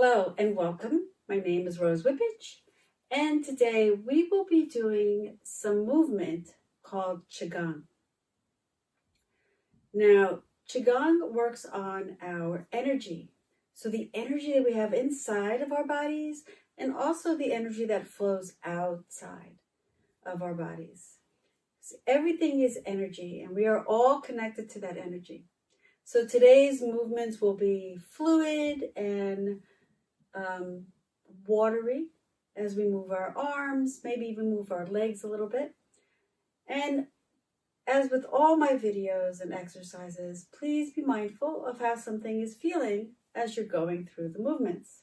Hello and welcome. My name is Rose Whippage, and today we will be doing some movement called Qi Gong. Now, Qi Gong works on our energy. So the energy that we have inside of our bodies and also the energy that flows outside of our bodies. So everything is energy and we are all connected to that energy. So today's movements will be fluid and watery as we move our arms, maybe even move our legs a little bit. And as with all my videos and exercises, please be mindful of how something is feeling as you're going through the movements.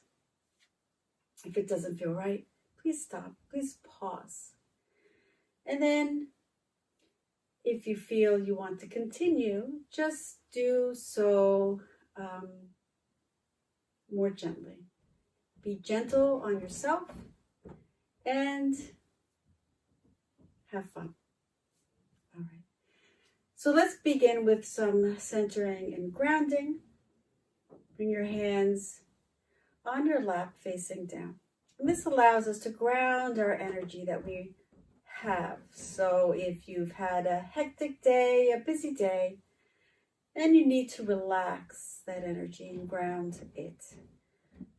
If it doesn't feel right, please stop, please pause. And then if you feel you want to continue, just do so more gently. Be gentle on yourself and have fun. All right. So let's begin with some centering and grounding. Bring your hands on your lap facing down. And this allows us to ground our energy that we have. So if you've had a hectic day, a busy day, and you need to relax that energy and ground it,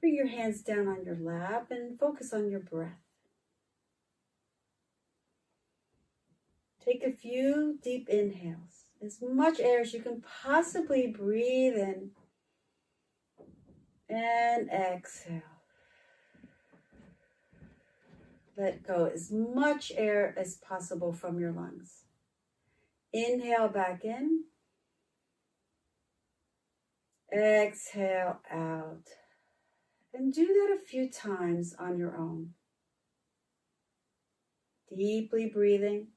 bring your hands down on your lap and focus on your breath. Take a few deep inhales, as much air as you can possibly breathe in, and exhale. Let go as much air as possible from your lungs. Inhale back in. Exhale out. And do that a few times on your own. Deeply breathing.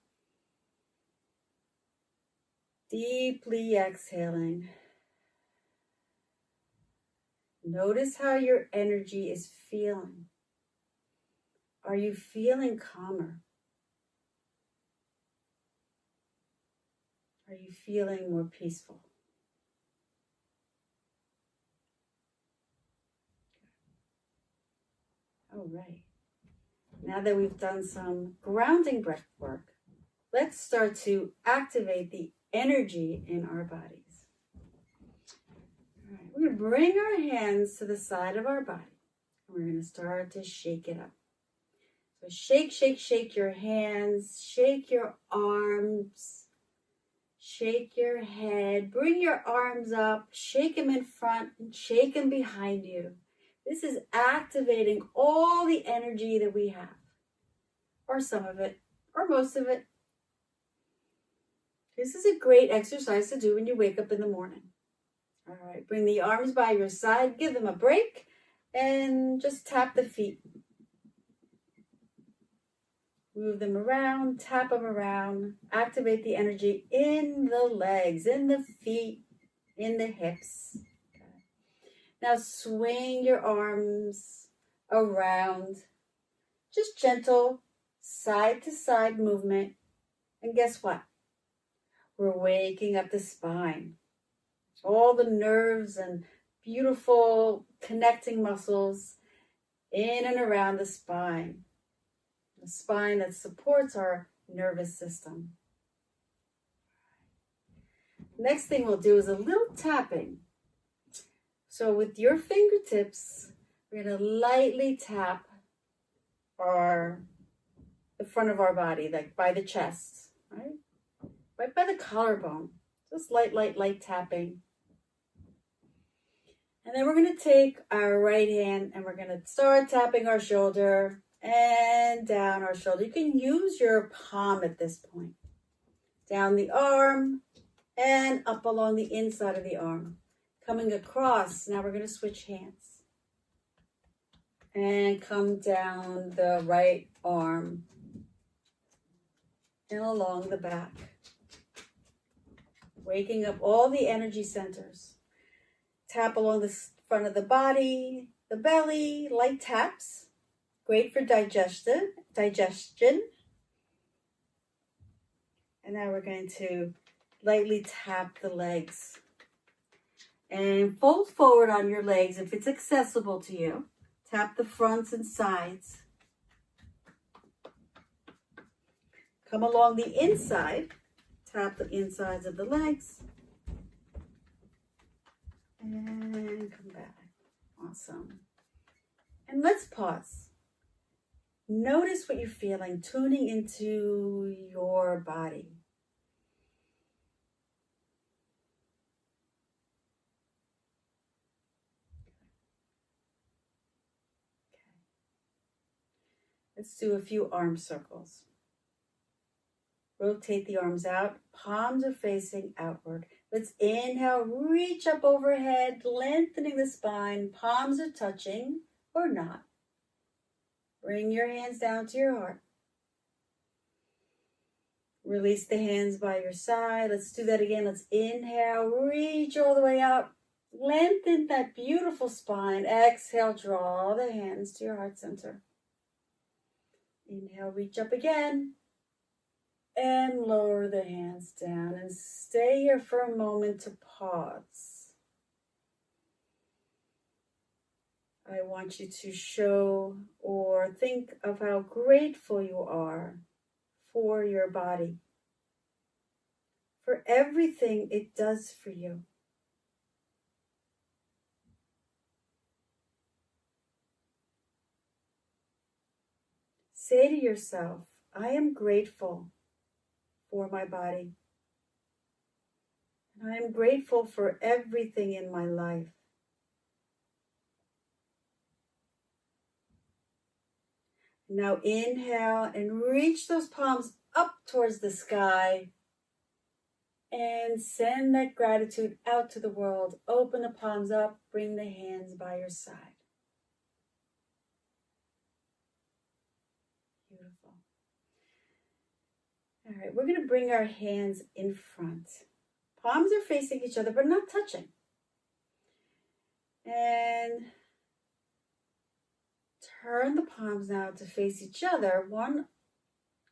Deeply exhaling. Notice how your energy is feeling. Are you feeling calmer? Are you feeling more peaceful? All right. Now that we've done some grounding breath work, let's start to activate the energy in our bodies. All right. We're going to bring our hands to the side of our body. And we're going to start to shake it up. So shake, shake, shake your hands, shake your arms, shake your head, bring your arms up, shake them in front and shake them behind you. This is activating all the energy that we have, or some of it, or most of it. This is a great exercise to do when you wake up in the morning. All right, bring the arms by your side, give them a break, and just tap the feet. Move them around, tap them around, activate the energy in the legs, in the feet, in the hips. Okay. Now swing your arms around, just gentle side to side movement. And guess what? We're waking up the spine. All the nerves and beautiful connecting muscles in and around the spine. The spine that supports our nervous system. Next thing we'll do is a little tapping. So with your fingertips, we're going to lightly tap the front of our body, like by the chest, right? Right by the collarbone. Just light tapping. And then we're going to take our right hand and we're going to start tapping our shoulder and down our shoulder. You can use your palm at this point. Down the arm and up along the inside of the arm. Coming across, now we're going to switch hands. And come down the right arm and along the back. Waking up all the energy centers. Tap along the front of the body, the belly, light taps. Great for digestion. And now we're going to lightly tap the legs. And fold forward on your legs if it's accessible to you. Tap the fronts and sides. Come along the inside. Tap the insides of the legs. And come back. Awesome. And let's pause. Notice what you're feeling, tuning into your body. Okay. Let's do a few arm circles. Rotate the arms out. Palms are facing outward. Let's inhale, reach up overhead, lengthening the spine. Palms are touching or not. Bring your hands down to your heart. Release the hands by your side. Let's do that again. Let's inhale, reach all the way up. Lengthen that beautiful spine. Exhale, draw the hands to your heart center. Inhale, reach up again. And lower the hands down and stay here for a moment to pause. I want you to show or think of how grateful you are for your body, for everything it does for you. Say to yourself, I am grateful for my body. And I am grateful for everything in my life. Now inhale and reach those palms up towards the sky and send that gratitude out to the world. Open the palms up, bring the hands by your side. Beautiful. All right, we're going to bring our hands in front. Palms are facing each other, but not touching. And turn the palms now to face each other, one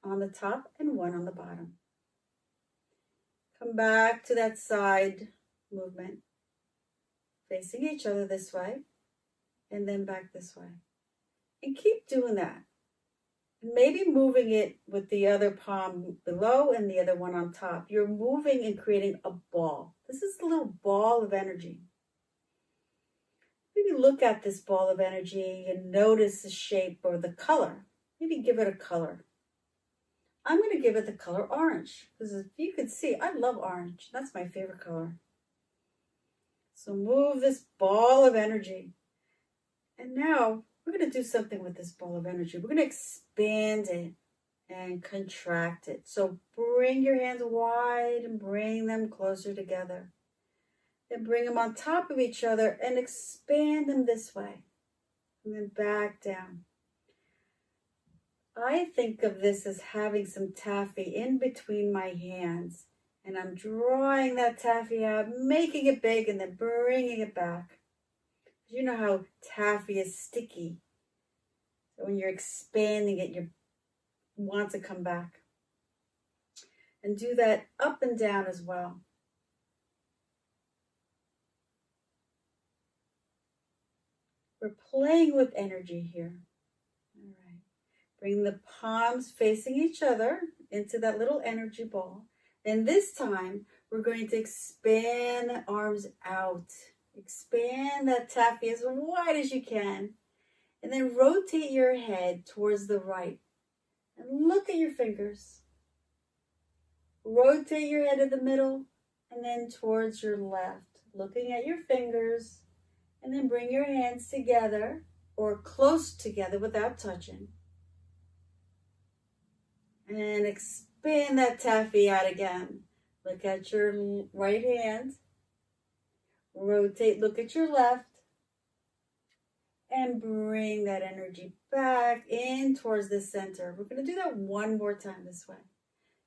on the top and one on the bottom. Come back to that side movement, facing each other this way, and then back this way. And keep doing that. Maybe moving it with the other palm below and the other one on top. You're moving and creating a ball. This is a little ball of energy. Maybe look at this ball of energy and notice the shape or the color. Maybe give it a color. I'm going to give it the color orange, because if you could see, I love orange. That's my favorite color. So move this ball of energy. And now we're going to do something with this ball of energy. We're going to expand it and contract it. So bring your hands wide and bring them closer together. Then bring them on top of each other and expand them this way. And then back down. I think of this as having some taffy in between my hands. And I'm drawing that taffy out, making it big, and then bringing it back. You know how taffy is sticky. So when you're expanding it, you want to come back. And do that up and down as well. We're playing with energy here. All right. Bring the palms facing each other into that little energy ball. And this time, we're going to expand the arms out. Expand that taffy as wide as you can. And then rotate your head towards the right. And look at your fingers. Rotate your head to the middle and then towards your left. Looking at your fingers. And then bring your hands together or close together without touching. And expand that taffy out again. Look at your right hand. Rotate, look at your left. And bring that energy back in towards the center. We're going to do that one more time this way.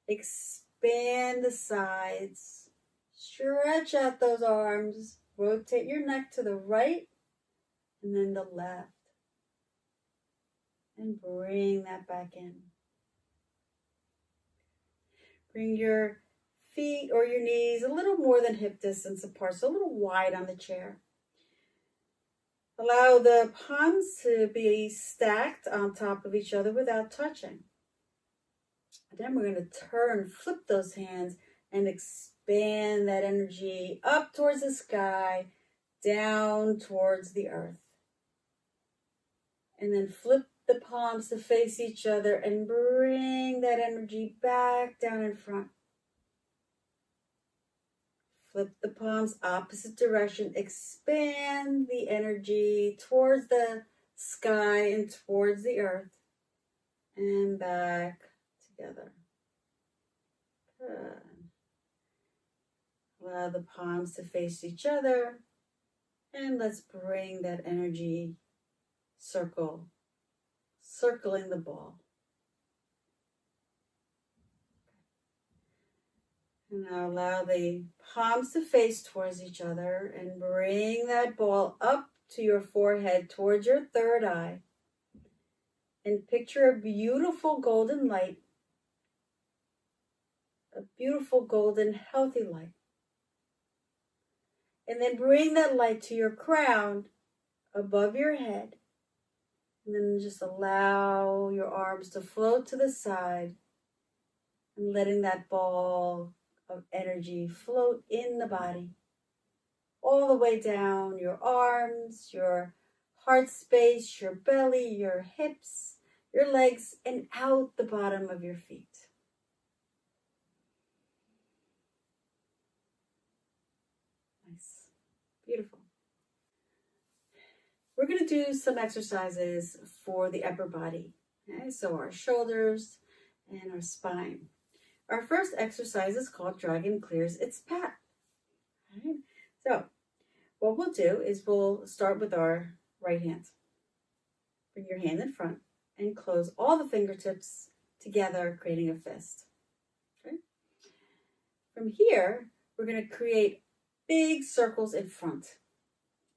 Expand the sides. Stretch out those arms. Rotate your neck to the right and then the left. And bring that back in. Bring your feet or your knees a little more than hip distance apart, so a little wide on the chair. Allow the palms to be stacked on top of each other without touching. And then we're going to flip those hands and expand that energy up towards the sky, down towards the earth. And then flip the palms to face each other and bring that energy back down in front. Flip the palms opposite direction. Expand the energy towards the sky and towards the earth. And back together. Good. Allow the palms to face each other. And let's bring that energy circling the ball. And now allow the palms to face towards each other and bring that ball up to your forehead towards your third eye. And picture a beautiful golden light, a beautiful golden healthy light. And then bring that light to your crown above your head. And then just allow your arms to float to the side and letting that ball of energy float in the body, all the way down your arms, your heart space, your belly, your hips, your legs, and out the bottom of your feet. Nice. Beautiful. We're going to do some exercises for the upper body. Okay? So our shoulders and our spine. Our first exercise is called Dragon Clears Its Path. Right? So what we'll do is we'll start with our right hand. Bring your hand in front and close all the fingertips together, creating a fist. Okay? From here, we're going to create big circles in front.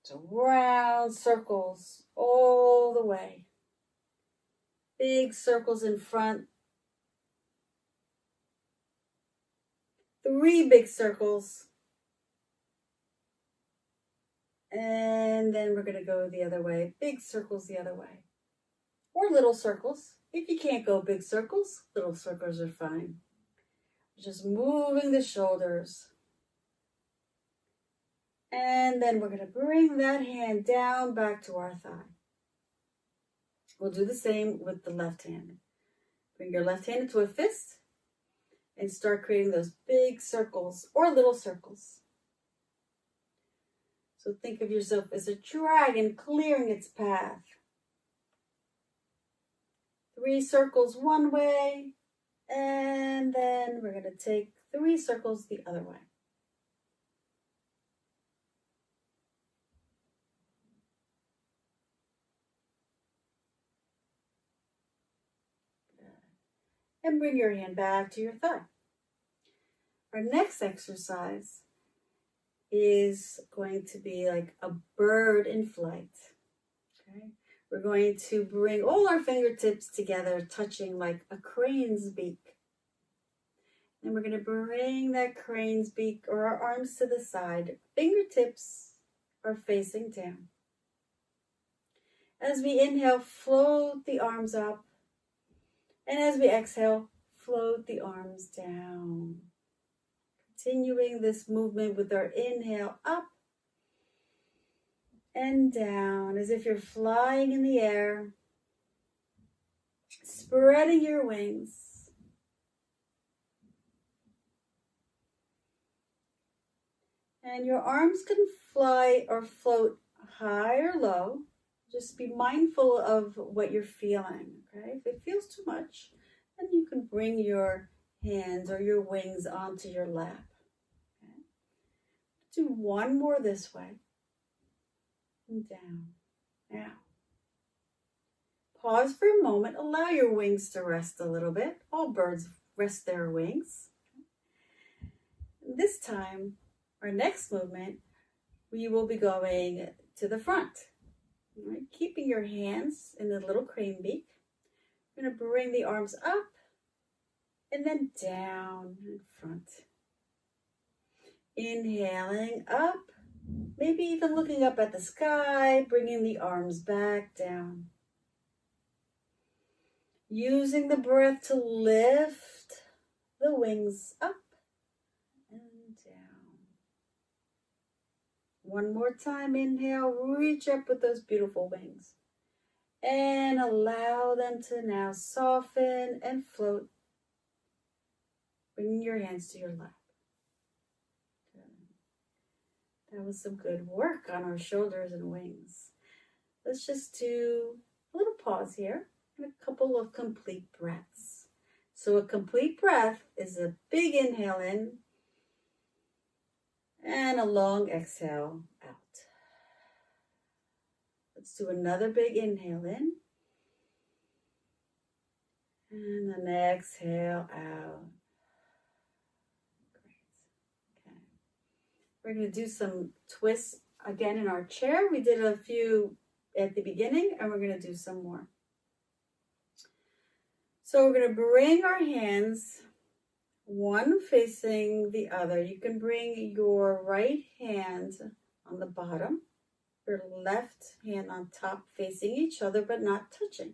So round circles all the way. Big circles in front. 3 big circles. And then we're going to go the other way. Big circles the other way. Or little circles. If you can't go big circles, little circles are fine. Just moving the shoulders. And then we're going to bring that hand down back to our thigh. We'll do the same with the left hand. Bring your left hand into a fist and start creating those big circles or little circles. So think of yourself as a dragon clearing its path. 3 circles one way, and then we're going to take 3 circles the other way. And bring your hand back to your thigh. Our next exercise is going to be like a bird in flight. Okay? We're going to bring all our fingertips together, touching like a crane's beak. And we're going to bring that crane's beak or our arms to the side. Fingertips are facing down. As we inhale, float the arms up. And as we exhale, float the arms down. Continuing this movement with our inhale up and down as if you're flying in the air, spreading your wings. And your arms can fly or float high or low. Just be mindful of what you're feeling, okay? If it feels too much, then you can bring your hands or your wings onto your lap. Okay? Do one more this way and down. Now, pause for a moment. Allow your wings to rest a little bit. All birds rest their wings. This time, our next movement, we will be going to the front. Right, keeping your hands in the little crane beak. We're going to bring the arms up and then down in front. Inhaling up Maybe even looking up at the sky, bringing the arms back down. Using the breath to lift the wings up and down. One more time, inhale, reach up with those beautiful wings. And allow them to now soften and float. Bringing your hands to your lap. That was some good work on our shoulders and wings. Let's just do a little pause here and a couple of complete breaths. So a complete breath is a big inhale in and a long exhale out. Let's do another big inhale in and an exhale out. Great. Okay. We're going to do some twists again in our chair. We did a few at the beginning and we're going to do some more. So we're going to bring our hands one facing the other. You can bring your right hand on the bottom, your left hand on top, facing each other but not touching.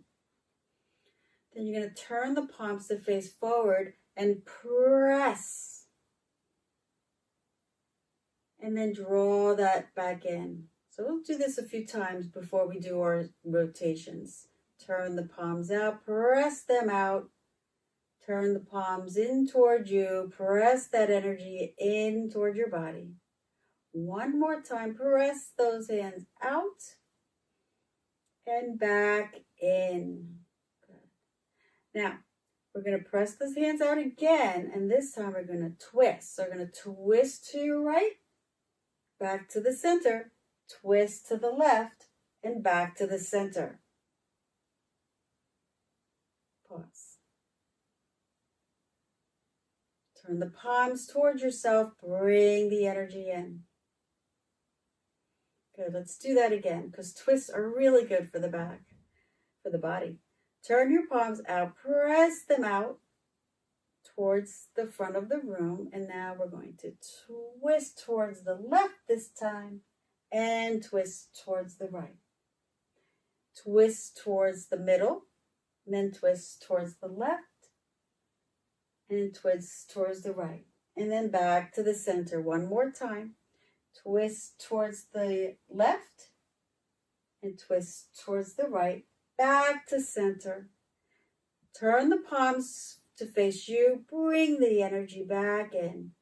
Then you're going to turn the palms to face forward and press. And then draw that back in. So we'll do this a few times before we do our rotations. Turn the palms out, press them out. Turn the palms in toward you. Press that energy in toward your body. One more time, press those hands out and back in. Good. Now, we're going to press those hands out again, and this time we're going to twist. So we're going to twist to your right, back to the center, twist to the left, and back to the center. Pause. Turn the palms towards yourself, bring the energy in. Good, let's do that again, because twists are really good for the back, for the body. Turn your palms out, press them out towards the front of the room, and now we're going to twist towards the left this time, and twist towards the right. Twist towards the middle, and then twist towards the left, and twist towards the right. And then back to the center one more time. Twist towards the left, and twist towards the right. Back to center. Turn the palms to face you. Bring the energy back in.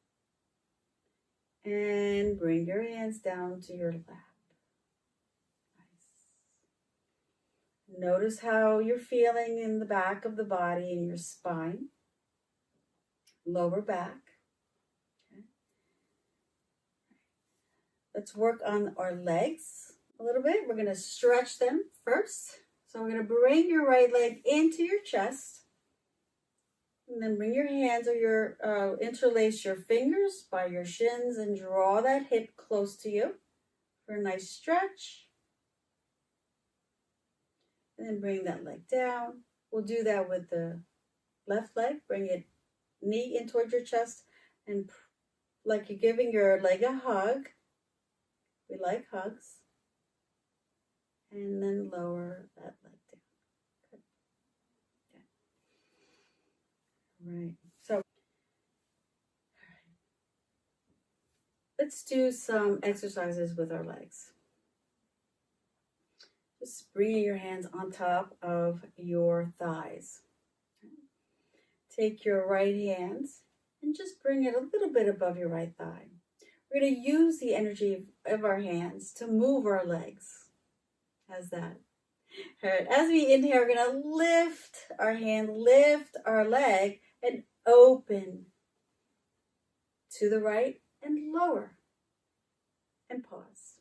And bring your hands down to your lap. Nice. Notice how you're feeling in the back of the body and your spine. Lower back. Okay. Let's work on our legs a little bit. We're going to stretch them first. So we're going to bring your right leg into your chest. And then bring your hands or interlace your fingers by your shins and draw that hip close to you for a nice stretch. And then bring that leg down. We'll do that with the left leg. Bring it knee in towards your chest and like you're giving your leg a hug. We like hugs. And then lower that leg down. Good. Okay. Right. So let's do some exercises with our legs. Just bringing your hands on top of your thighs. Take your right hand and just bring it a little bit above your right thigh. We're going to use the energy of our hands to move our legs. How's that? All right, as we inhale, we're going to lift our hand, lift our leg, and open to the right and lower. And pause.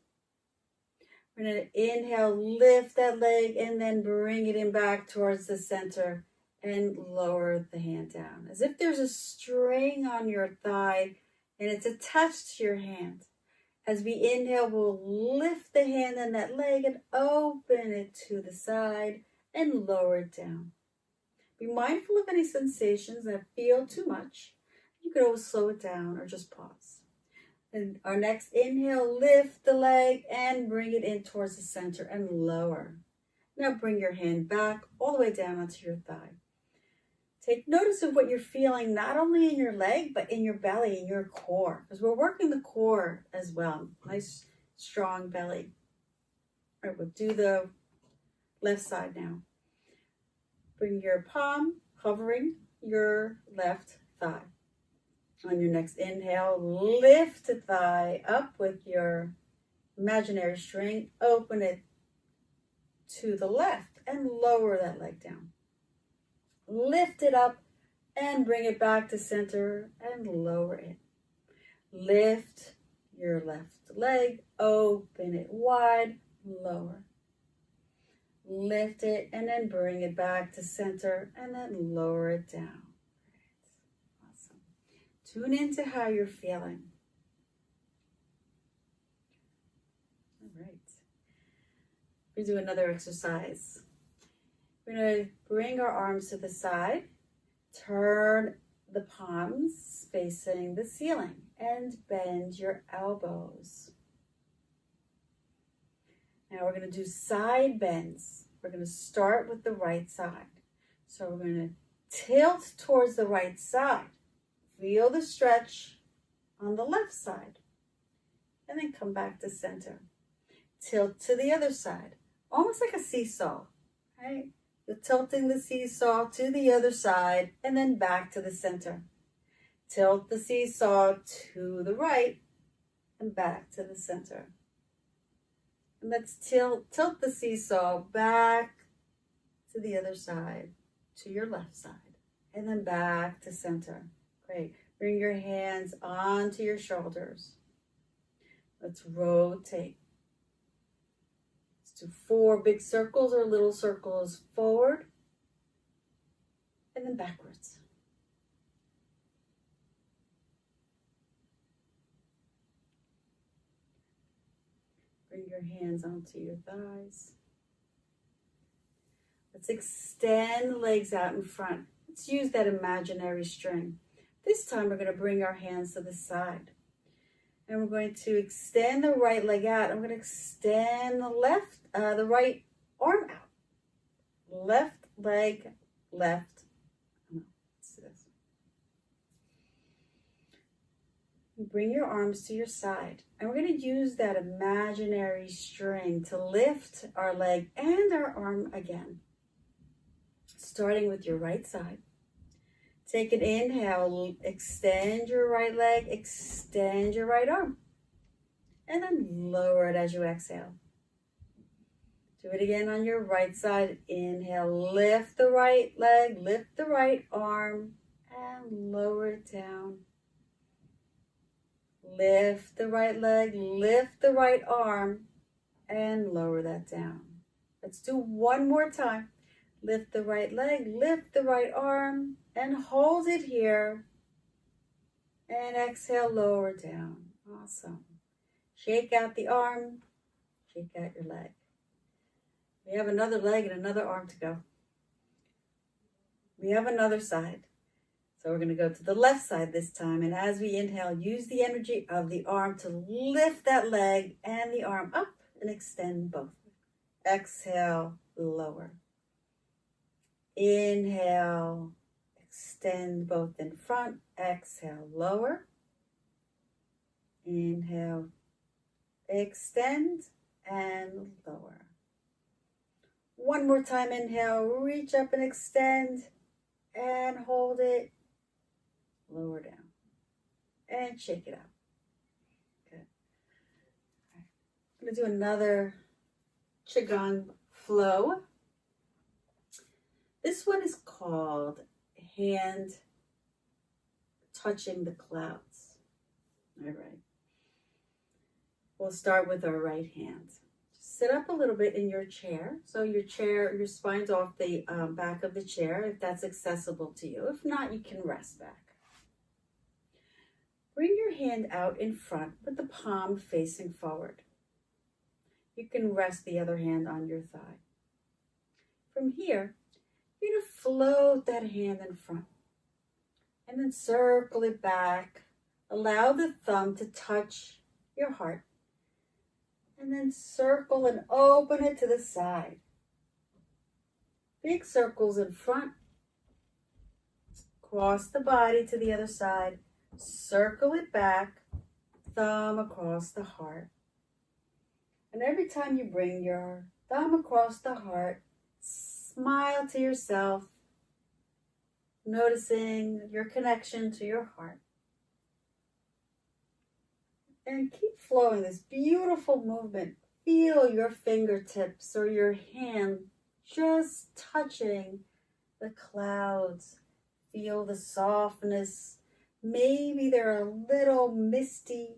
We're going to inhale, lift that leg, and then bring it in back towards the center and lower the hand down. As if there's a string on your thigh and it's attached to your hand. As we inhale, we'll lift the hand and that leg and open it to the side and lower it down. Be mindful of any sensations that feel too much. You could always slow it down or just pause. And our next inhale, lift the leg and bring it in towards the center and lower. Now bring your hand back all the way down onto your thigh. Take notice of what you're feeling, not only in your leg, but in your belly, in your core, because we're working the core as well. Nice, strong belly. All right, we'll do the left side now. Bring your palm covering your left thigh. On your next inhale, lift the thigh up with your imaginary string. Open it to the left and lower that leg down. Lift it up and bring it back to center and lower it. Lift your left leg, open it wide, lower. Lift it and then bring it back to center and then lower it down. Awesome. Tune into how you're feeling. All right. We do another exercise. We're going to bring our arms to the side, turn the palms facing the ceiling, and bend your elbows. Now we're going to do side bends. We're going to start with the right side. So we're going to tilt towards the right side. Feel the stretch on the left side. And then come back to center. Tilt to the other side, almost like a seesaw, right? You're tilting the seesaw to the other side and then back to the center. Tilt the seesaw to the right and back to the center. And let's tilt the seesaw back to the other side, to your left side, and then back to center. Great. Bring your hands onto your shoulders. Let's rotate. Let's do 4 big circles or little circles forward and then backwards. Bring your hands onto your thighs. Let's extend the legs out in front. Let's use that imaginary string. This time we're going to bring our hands to the side. And we're going to extend the right leg out. I'm going to extend the right arm out. Left leg, left. Let's do this. Bring your arms to your side. And we're going to use that imaginary string to lift our leg and our arm again. Starting with your right side. Take an inhale, extend your right leg, extend your right arm. And then lower it as you exhale. Do it again on your right side. Inhale, lift the right leg, lift the right arm, and lower it down. Lift the right leg, lift the right arm, and lower that down. Let's do one more time. Lift the right leg, lift the right arm, and hold it here. And exhale, lower down. Awesome. Shake out the arm, shake out your leg. We have another leg and another arm to go. We have another side. So we're going to go to the left side this time. And as we inhale, use the energy of the arm to lift that leg and the arm up and extend both. Exhale, lower. Inhale, extend both in front. Exhale, lower. Inhale, extend and lower. One more time, inhale, reach up and extend and hold it. Lower down and shake it out. Good. Right. I'm going to do another Qi Gong flow. This one is called hand touching the clouds. All right. We'll start with our right hand. Just sit up a little bit in your chair. So your spine's off the back of the chair, if that's accessible to you. If not, you can rest back. Bring your hand out in front with the palm facing forward. You can rest the other hand on your thigh. From here, you're going to float that hand in front and then circle it back Allow the thumb to touch your heart. And then circle and open it to the side. Big circles in front. Cross the body to the other side. Circle it back. Thumb across the heart. And every time you bring your thumb across the heart, smile to yourself, noticing your connection to your heart. And keep flowing this beautiful movement. Feel your fingertips or your hand just touching the clouds. Feel the softness. Maybe they're a little misty.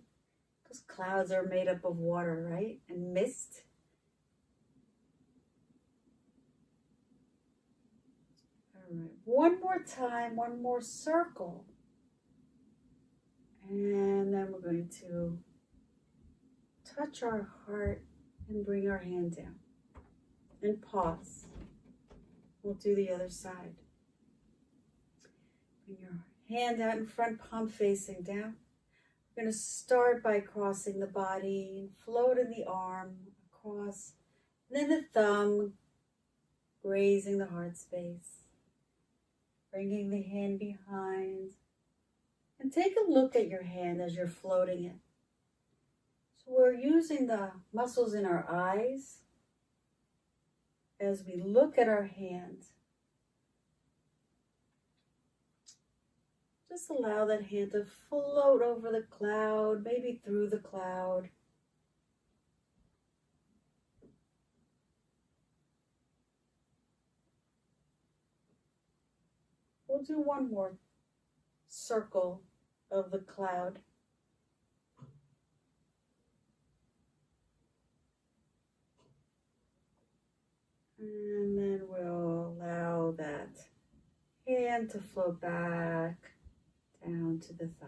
Those clouds are made up of water, right? And mist. All right. One more time, one more circle. And then we're going to touch our heart and bring our hand down. And pause. We'll do the other side. Bring your hand out in front, palm facing down. We're going to start by crossing the body and floating the arm across. And then the thumb grazing the heart space. Bringing the hand behind. And take a look at your hand as you're floating it. So we're using the muscles in our eyes as we look at our hand. Just allow that hand to float over the cloud, maybe through the cloud. We'll do one more circle of the cloud. And then we'll allow that hand to float back down to the thigh.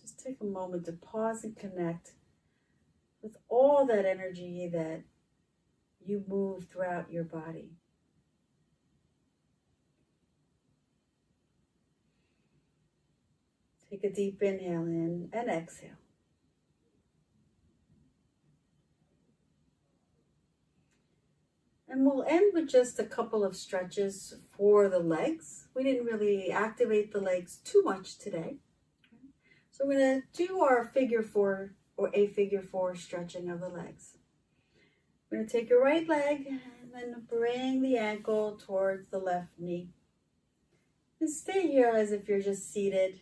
Just take a moment to pause and connect with all that energy that you move throughout your body. Take a deep inhale in and exhale. And we'll end with just a couple of stretches for the legs. We didn't really activate the legs too much today. So we're going to do our figure four or a figure four stretching of the legs. We're going to take your right leg and then bring the ankle towards the left knee. And stay here as if you're just seated.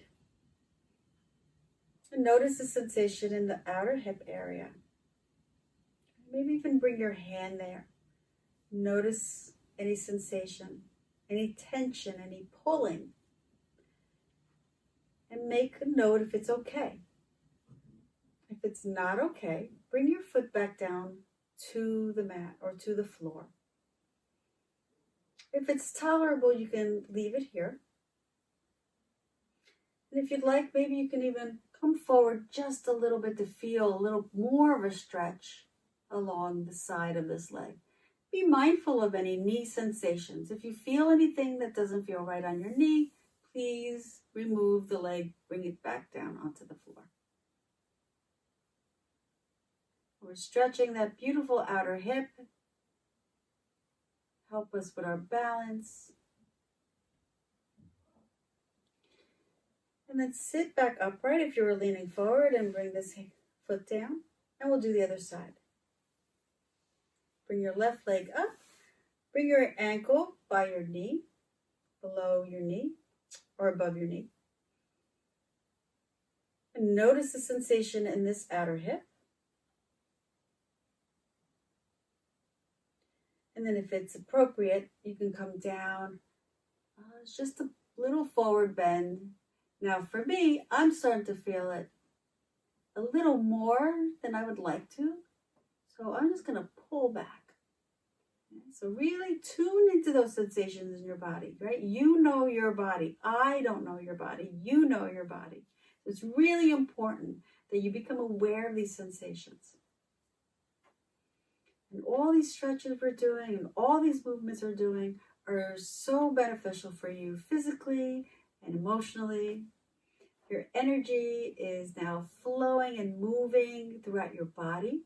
And notice the sensation in the outer hip area. Maybe even bring your hand there. Notice any sensation, any tension, any pulling. And make a note if it's okay. If it's not okay, bring your foot back down to the mat or to the floor. If it's tolerable, you can leave it here. And if you'd like, maybe you can even come forward just a little bit to feel a little more of a stretch along the side of this leg. Be mindful of any knee sensations. If you feel anything that doesn't feel right on your knee, please remove the leg, bring it back down onto the floor. We're stretching that beautiful outer hip. Help us with our balance. And then sit back upright if you were leaning forward and bring this foot down. And we'll do the other side. Bring your left leg up. Bring your ankle by your knee, below your knee, or above your knee. And notice the sensation in this outer hip. And then if it's appropriate, you can come down. It's just a little forward bend. Now for me, I'm starting to feel it a little more than I would like to. So I'm just going to pull back. So really tune into those sensations in your body, right? You know your body. I don't know your body. You know your body. So it's really important that you become aware of these sensations. And all these stretches we're doing and all these movements we're doing are so beneficial for you physically and emotionally. Your energy is now flowing and moving throughout your body.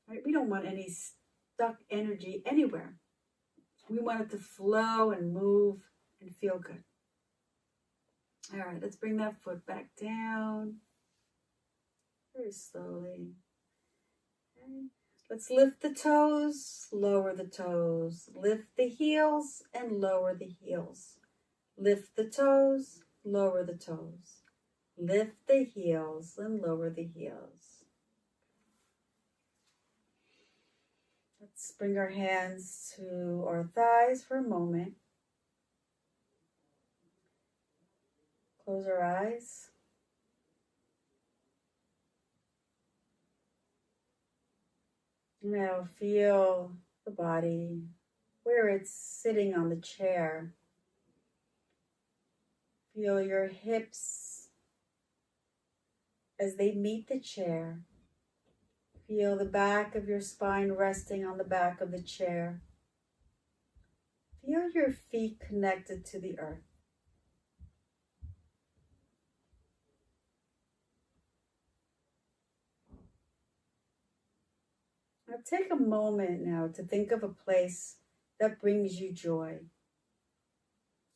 Right? We don't want any stuck energy anywhere. We want it to flow and move and feel good. All right, let's bring that foot back down very slowly. Okay. Let's lift the toes, lower the toes. Lift the heels and lower the heels. Lift the toes, lower the toes. Lift the heels and lower the heels. Let's bring our hands to our thighs for a moment. Close our eyes. Now feel the body where it's sitting on the chair. Feel your hips as they meet the chair. Feel the back of your spine resting on the back of the chair. Feel your feet connected to the earth. Now take a moment now to think of a place that brings you joy.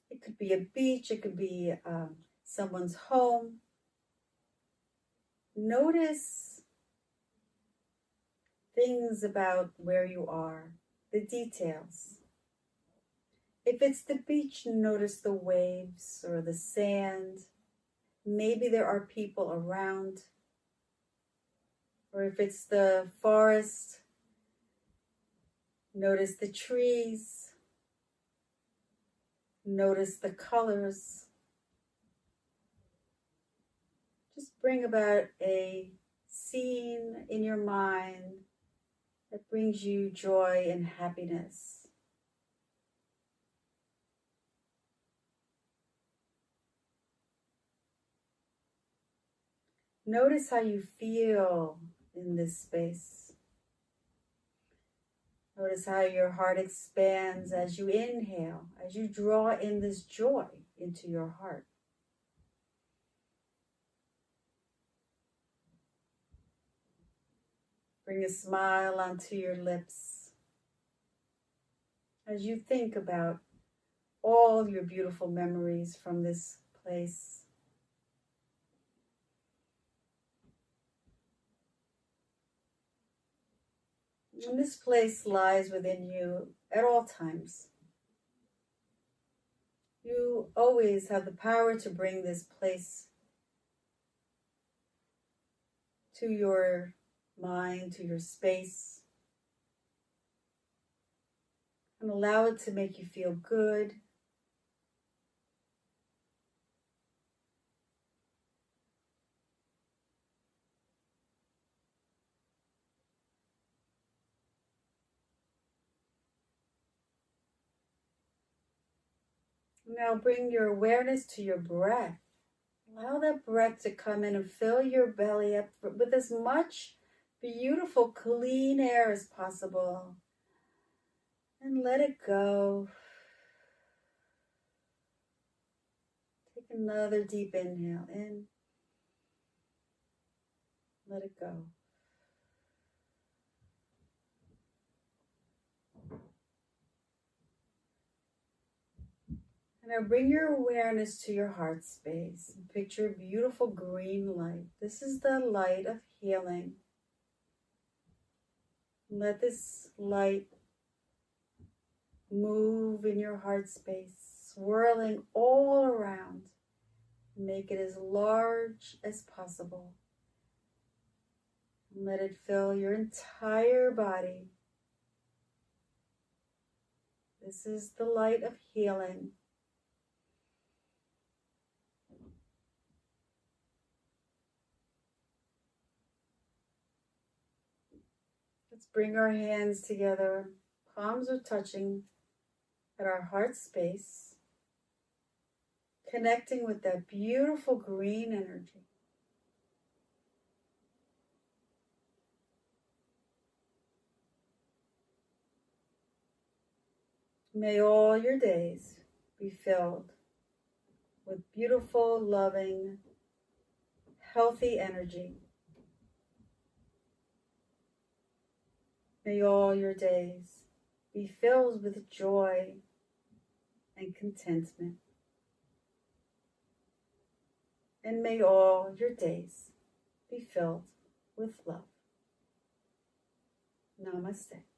It could be a beach, it could be someone's home. Notice things about where you are, the details. If it's the beach, notice the waves or the sand. Maybe there are people around. Or if it's the forest, notice the trees. Notice the colors. Just bring about a scene in your mind that brings you joy and happiness. Notice how you feel in this space. Notice how your heart expands as you inhale, as you draw in this joy into your heart. Bring a smile onto your lips as you think about all your beautiful memories from this place. And this place lies within you at all times. You always have the power to bring this place to your mind, to your space, and allow it to make you feel good. Now bring your awareness to your breath. Allow that breath to come in and fill your belly up with as much beautiful, clean air as possible. And let it go. Take another deep inhale in. Let it go. And now bring your awareness to your heart space and picture a beautiful green light. This is the light of healing. Let this light move in your heart space, swirling all around. Make it as large as possible. And let it fill your entire body. This is the light of healing. Let's bring our hands together. Palms are touching at our heart space, connecting with that beautiful green energy. May all your days be filled with beautiful, loving, healthy energy. May all your days be filled with joy and contentment. And may all your days be filled with love. Namaste.